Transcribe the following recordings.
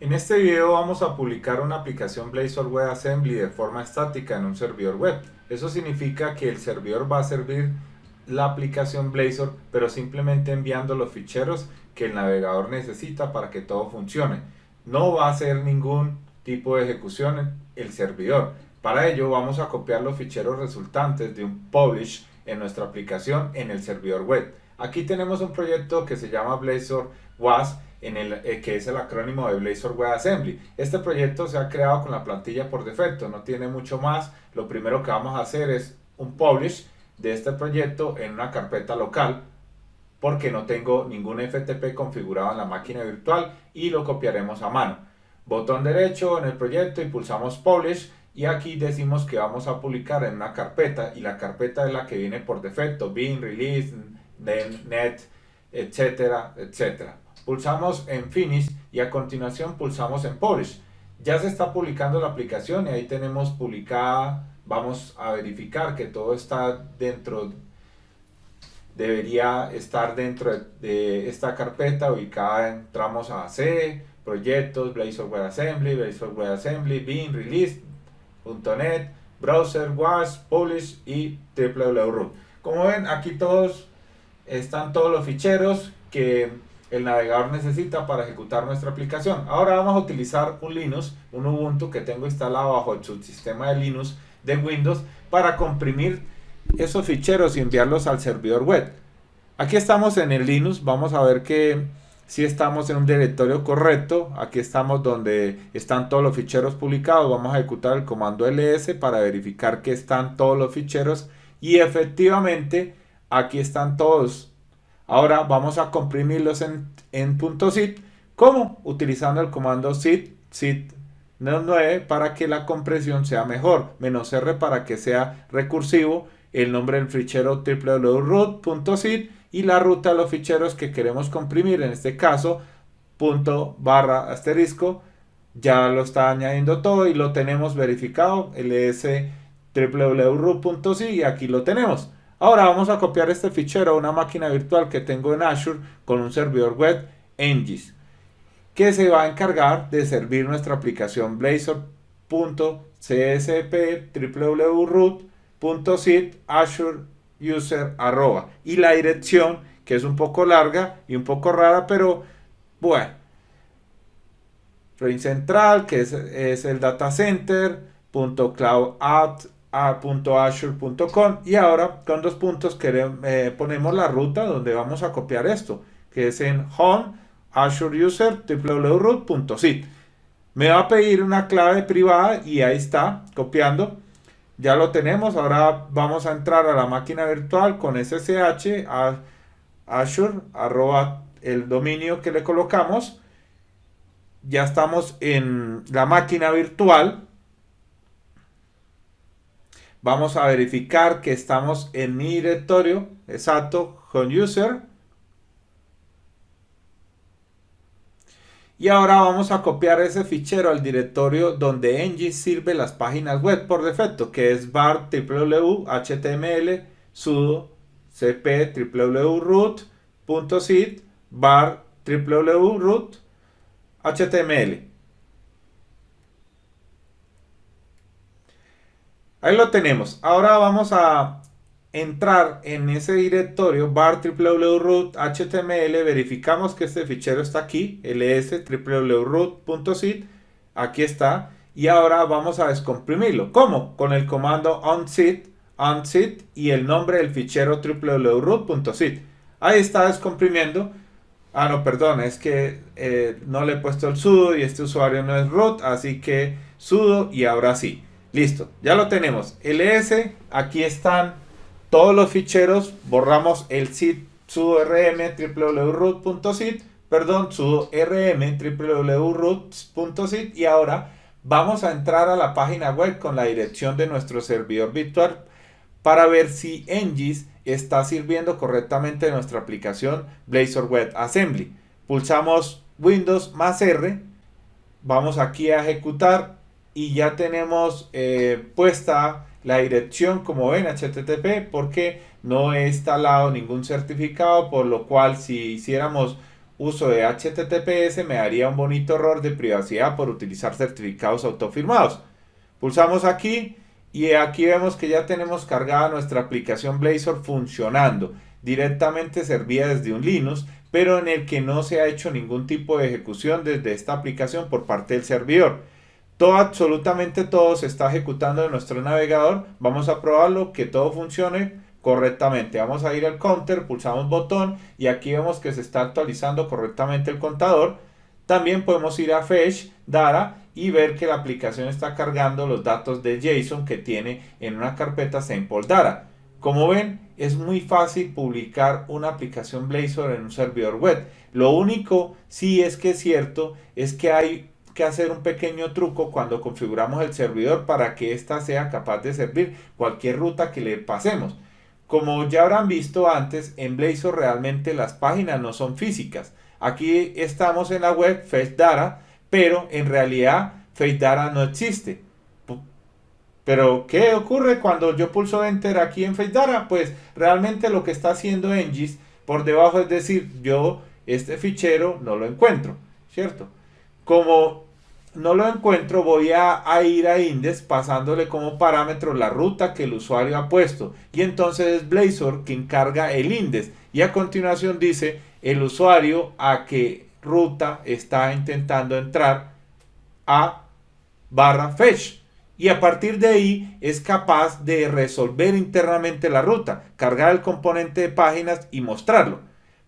En este video vamos a publicar una aplicación Blazor WebAssembly de forma estática en un servidor web. Eso significa que el servidor va a servir la aplicación Blazor, pero simplemente enviando los ficheros que el navegador necesita para que todo funcione. No va a hacer ningún tipo de ejecución en el servidor. Para ello vamos a copiar los ficheros resultantes de un publish en nuestra aplicación en el servidor web. Aquí tenemos un proyecto que se llama Blazor WAS, que es el acrónimo de Blazor WebAssembly. Este proyecto se ha creado con la plantilla por defecto, no tiene mucho más. Lo primero que vamos a hacer es un publish de este proyecto en una carpeta local, porque no tengo ningún FTP configurado en la máquina virtual, y lo copiaremos a mano. Botón derecho en el proyecto y pulsamos Publish, y aquí decimos que vamos a publicar en una carpeta, y la carpeta es la que viene por defecto: bin, release, net, etcétera, etcétera. Pulsamos en Finish y a continuación pulsamos en Publish. Ya se está publicando la aplicación y ahí tenemos publicada. Vamos a verificar que todo está dentro, debería estar dentro de esta carpeta ubicada. Entramos a C, proyectos, Blazor WebAssembly, bin, release, .net, browser, was, publish y www.root. Como ven, aquí están todos los ficheros que el navegador necesita para ejecutar nuestra aplicación. Ahora vamos a utilizar un Linux, un Ubuntu que tengo instalado bajo el subsistema de Linux de Windows, para comprimir esos ficheros y enviarlos al servidor web. Aquí estamos en el Linux. Vamos a ver que si estamos en un directorio correcto. Aquí estamos donde están todos los ficheros publicados. Vamos a ejecutar el comando ls para verificar que están todos los ficheros, y efectivamente aquí están todos. Ahora vamos a comprimirlos en .zip. ¿Cómo? Utilizando el comando zip 9 para que la compresión sea mejor, -r para que sea recursivo, el nombre del fichero www.root.zip y la ruta de los ficheros que queremos comprimir, en este caso /* ya lo está añadiendo todo y lo tenemos verificado, ls www.root.zip, y aquí lo tenemos. Ahora vamos a copiar este fichero a una máquina virtual que tengo en Azure con un servidor web Engis, que se va a encargar de servir nuestra aplicación Blazor.csp www.root.zip Azure user @ y la dirección, que es un poco larga y un poco rara, pero bueno, central, que es el data center, .cloud@azure.com, y ahora con dos puntos ponemos la ruta donde vamos a copiar esto, que es en home Azure user www.root.zip. Me va a pedir una clave privada y ahí está, copiando. Ya lo tenemos. Ahora vamos a entrar a la máquina virtual con SSH a Azure, el dominio que le colocamos. Ya estamos en la máquina virtual. Vamos a verificar que estamos en mi directorio exacto, home user. Y ahora vamos a copiar ese fichero al directorio donde Engis sirve las páginas web por defecto, que es var www html sudo cp www.root.zip var www.root html. Ahí lo tenemos. Ahora vamos a entrar en ese directorio var www.root html, verificamos que este fichero está aquí, ls www.root.zip, aquí está, y ahora vamos a descomprimirlo. ¿Cómo? Con el comando unzip y el nombre del fichero www.root.zip. Ahí está descomprimiendo. No, perdón, es que no le he puesto el sudo y este usuario no es root, así que sudo, y ahora sí. Listo, ya lo tenemos. ls, aquí están todos los ficheros. Borramos el zip sudo rm www.root.zip, sudo rm www.root.zip, y ahora vamos a entrar a la página web con la dirección de nuestro servidor virtual para ver si Engis está sirviendo correctamente nuestra aplicación Blazor WebAssembly. Pulsamos Windows más R, vamos aquí a ejecutar y ya tenemos puesta la dirección, como ven, HTTP, porque no he instalado ningún certificado, por lo cual si hiciéramos uso de HTTPS me daría un bonito error de privacidad por utilizar certificados autofirmados. Pulsamos aquí y aquí vemos que ya tenemos cargada nuestra aplicación Blazor funcionando. Directamente servida desde un Linux, pero en el que no se ha hecho ningún tipo de ejecución desde esta aplicación por parte del servidor. Todo, absolutamente todo se está ejecutando en nuestro navegador. Vamos a probarlo, que todo funcione correctamente. Vamos a ir al counter, pulsamos botón y aquí vemos que se está actualizando correctamente el contador. También podemos ir a Fetch Data y ver que la aplicación está cargando los datos de JSON que tiene en una carpeta Sample Data. Como ven, es muy fácil publicar una aplicación Blazor en un servidor web. Lo único, sí es que es cierto, es que hay que hacer un pequeño truco cuando configuramos el servidor para que ésta sea capaz de servir cualquier ruta que le pasemos. Como ya habrán visto antes, en Blazor realmente las páginas no son físicas. Aquí estamos en la web Fetch Data, pero en realidad Fetch Data no existe. Pero, ¿qué ocurre cuando yo pulso Enter aquí en Fetch Data? Pues realmente lo que está haciendo Engis por debajo es decir, yo este fichero no lo encuentro, ¿cierto? Como no lo encuentro, voy a ir a Index pasándole como parámetro la ruta que el usuario ha puesto. Y entonces es Blazor quien carga el index. Y a continuación dice el usuario a qué ruta está intentando entrar a /fetch. Y a partir de ahí es capaz de resolver internamente la ruta, cargar el componente de páginas y mostrarlo.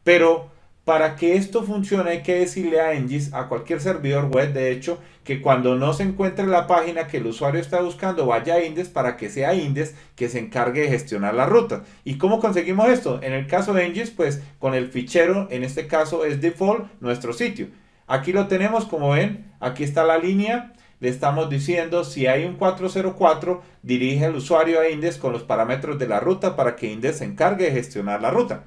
Pero para que esto funcione hay que decirle a Engis, a cualquier servidor web de hecho, que cuando no se encuentre la página que el usuario está buscando vaya a Index para que sea Index que se encargue de gestionar la ruta. ¿Y cómo conseguimos esto? En el caso de Engis, pues con el fichero, en este caso es default nuestro sitio. Aquí lo tenemos, como ven, aquí está la línea. Le estamos diciendo si hay un 404, dirige el usuario a Index con los parámetros de la ruta para que Index se encargue de gestionar la ruta.